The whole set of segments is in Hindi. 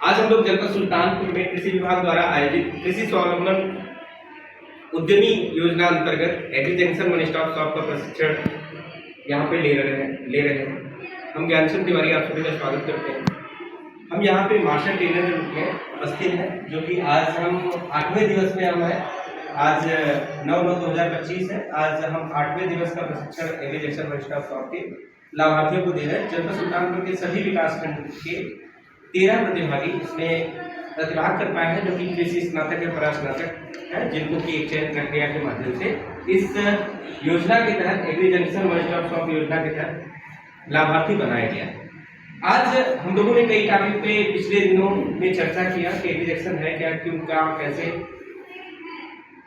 आज हम लोग जनपद सुल्तानपुर में कृषि विभाग द्वारा आयोजित कृषि स्वावलंबन उद्यमी योजना अंतर्गत agri junction one stop shop का प्रशिक्षण यहाँ पे ले रहे हैं। हम ज्ञानचंद तिवारी आप सभी का स्वागत करते हैं। हम यहाँ पे मास्टर ट्रेनर के रूप में उपस्थित हैं, जो कि आज हम 8वें दिवस में हम हैं। आज 9/9/2025 है। आज हम 8वें दिवस का प्रशिक्षण agri junction one stop shop के लाभार्थियों को दे रहे हैं। जनपद सुल्तानपुर के सभी विकासखंड के 13 प्रतिभागी इसमें प्रतिभाग कर पाए हैं, जो कि कृषि स्नातक या परास्नातक हैं, जिनको की एक चयन प्रक्रिया के माध्यम से इस योजना के तहत agri junction one stop shop योजना के तहत लाभार्थी बनाया गया है। आज हम लोगों ने कई टॉपिक पे पिछले दिनों में चर्चा किया कि एग्री जंक्शन है क्या, क्यों, क्या, कैसे,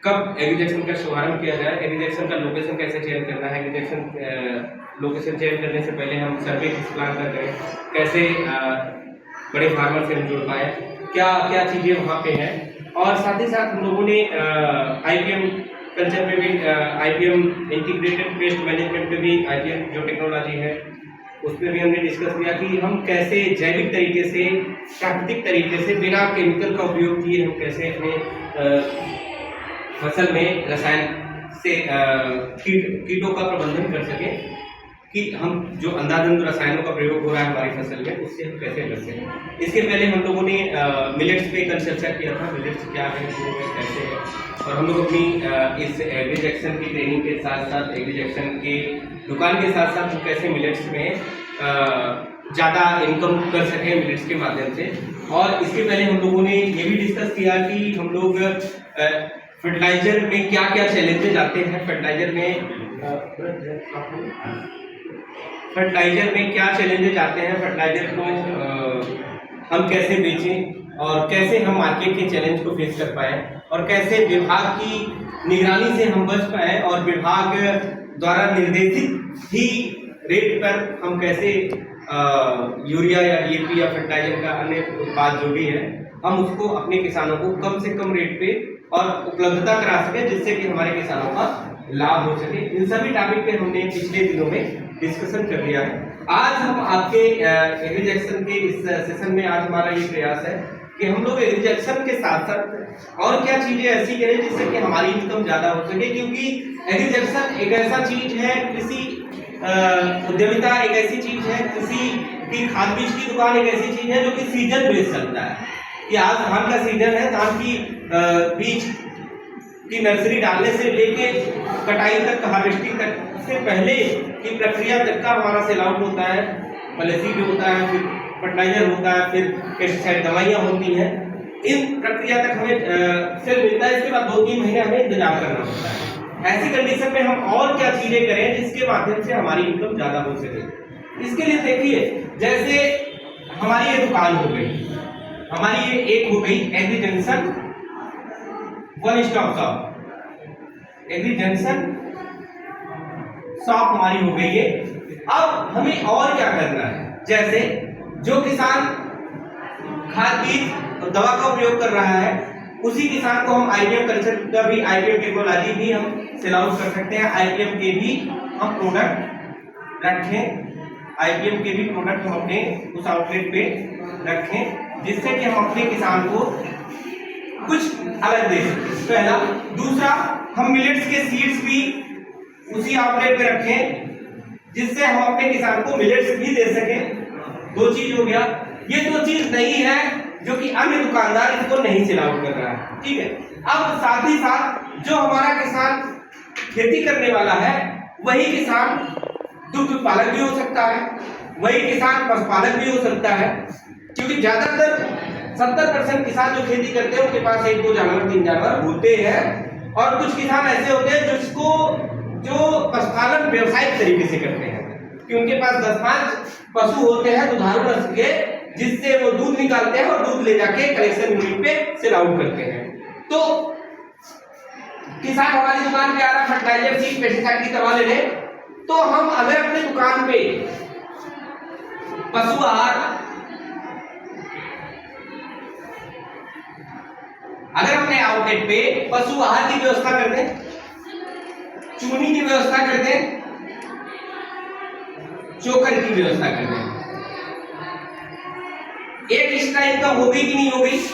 कब एग्री जंक्शन का शुभारंभ किया जाए, एग्री जंक्शन का लोकेशन कैसे चयन करना है, एग्री जंक्शन लोकेशन चयन करने से पहले हम सर्वे किस प्लान का करें, कैसे बड़े फार्मर से हम जोड़ पाए, क्या क्या चीज़ें वहाँ पे हैं। और साथ ही साथ हम लोगों ने IPM कल्चर पे भी IPM इंटीग्रेटेड पेस्ट मैनेजमेंट पे भी IPM जो टेक्नोलॉजी है उसमें भी हमने डिस्कस किया कि हम कैसे जैविक तरीके से, प्राकृतिक तरीके से, बिना केमिकल का उपयोग किए हम कैसे अपने फसल में रसायन से कीटों का प्रबंधन कर सकें, कि हम जो अंधाधुंध रसायनों का प्रयोग हो रहा है हमारी फसल में उससे हम कैसे बच सकें। इसके पहले हम लोगों ने मिलेट्स पे कल चर्चा किया था, मिलेट्स क्या है, वो है, कैसे है। और हम लोग अपनी इस एग्री जंक्शन की ट्रेनिंग के साथ साथ, एग्री जंक्शन की दुकान के साथ साथ हम कैसे मिलेट्स में ज़्यादा इनकम कर सकें मिलेट्स के माध्यम से। और इसके पहले हम लोगों ने ये भी डिस्कस किया कि हम लोग फर्टिलाइजर में क्या क्या चैलेंजेस आते हैं, फर्टिलाइजर में क्या चैलेंजेस आते हैं, फर्टिलाइजर को हम कैसे बेचें और कैसे हम मार्केट के चैलेंज को फेस कर पाए, और कैसे विभाग की निगरानी से हम बच पाए और विभाग द्वारा निर्देशित ही रेट पर हम कैसे यूरिया या DAP या फर्टिलाइजर का अन्य उत्पाद जो भी है हम उसको अपने किसानों को कम से कम रेट पे और उपलब्धता करा सके, जिससे कि हमारे किसानों का लाभ हो सके। इन सभी टॉपिक पे हमने पिछले दिनों में डिस्कशन कर लिया है। आज हम आपके एग्री जंक्शन के इस सेशन में आज हमारा ये प्रयास है कि हम लोग एग्री जंक्शन के साथ साथ और क्या चीजें ऐसी करें जिससे कि हमारी इनकम ज्यादा हो सके, क्योंकि एग्री जंक्शन एक ऐसा चीज है, कृषि उद्यमिता एक ऐसी चीज है, कृषि की खाद बीज की दुकान एक ऐसी चीज है जो कि सीजन बेस्ड चलता है। कि आज धान का सीजन है, धान की बीज की नर्सरी डालने से लेके कटाई तक, हार्वेस्टिंग तक से पहले की प्रक्रिया तक का हमारा सेल आउट होता है, पॉलिसी भी होता है, फिर फर्टिलाइजर होता है, फिर पेस्टिसाइड दवाइयाँ होती हैं। इन प्रक्रिया तक हमें सेल मिलता है। इसके बाद 2-3 महीने हमें इंतजार करना होता है। ऐसी कंडीशन में हम और क्या चीजें करें जिसके माध्यम से हमारी इनकम ज्यादा हो सके। इसके लिए देखिए, जैसे हमारी ये दुकान हो गई, हमारी ये एक हो गई agri junction one stop shop, agri junction shop हमारी हो गई है। अब हमें और क्या करना है, जैसे जो किसान खाद बीज और दवा का उपयोग कर रहा है उसी किसान को हम IPM कल्चर का भी, IPM टेक्नोलॉजी भी हम सेल आउट कर सकते हैं। IPM के भी हम प्रोडक्ट रखें, IPM के भी प्रोडक्ट हम अपने उस आउटलेट पे रखें, जिससे कि हम अपने किसान को कुछ अलग दे सकें। पहला। दूसरा, हम मिलेट्स के सीड्स भी उसी आउटलेट पे रखें, जिससे हम अपने किसान को मिलेट्स भी दे सकें। 2 चीज हो गया। ये 2 चीज नहीं है जो कि अन्य दुकानदार इसको नहीं सेल आउट कर रहा है, ठीक है। अब साथ ही साथ जो हमारा किसान खेती करने वाला है वही किसान दुग्ध उत्पादक भी हो सकता है, वही किसान पशुपालक भी हो सकता है, क्योंकि ज्यादातर 70% किसान जो खेती करते हैं उनके पास 1-2 जानवर, 3 जानवर होते हैं। और कुछ किसान ऐसे होते हैं जो पशुपालन व्यवसायिक तरीके से करते हैं, कि उनके पास 10-5 पशु होते हैं दुधारू नस्ल के, जिससे वो दूध निकालते हैं और दूध ले जाके कलेक्शन यूनिट पे सेल आउट करते हैं। तो किसान हमारी दुकान पे आ रहा फर्टिलाइजर, सीड, पेस्टिसाइड की दवा लेने, तो हम अगर अपने दुकान पे पशु आहार, अगर अपने आउटलेट पे पशु आहार की व्यवस्था कर दें, चूनी की व्यवस्था कर दें, चोकर की व्यवस्था कर दें, एक स्टाइल का हो गई कि नहीं हो गई?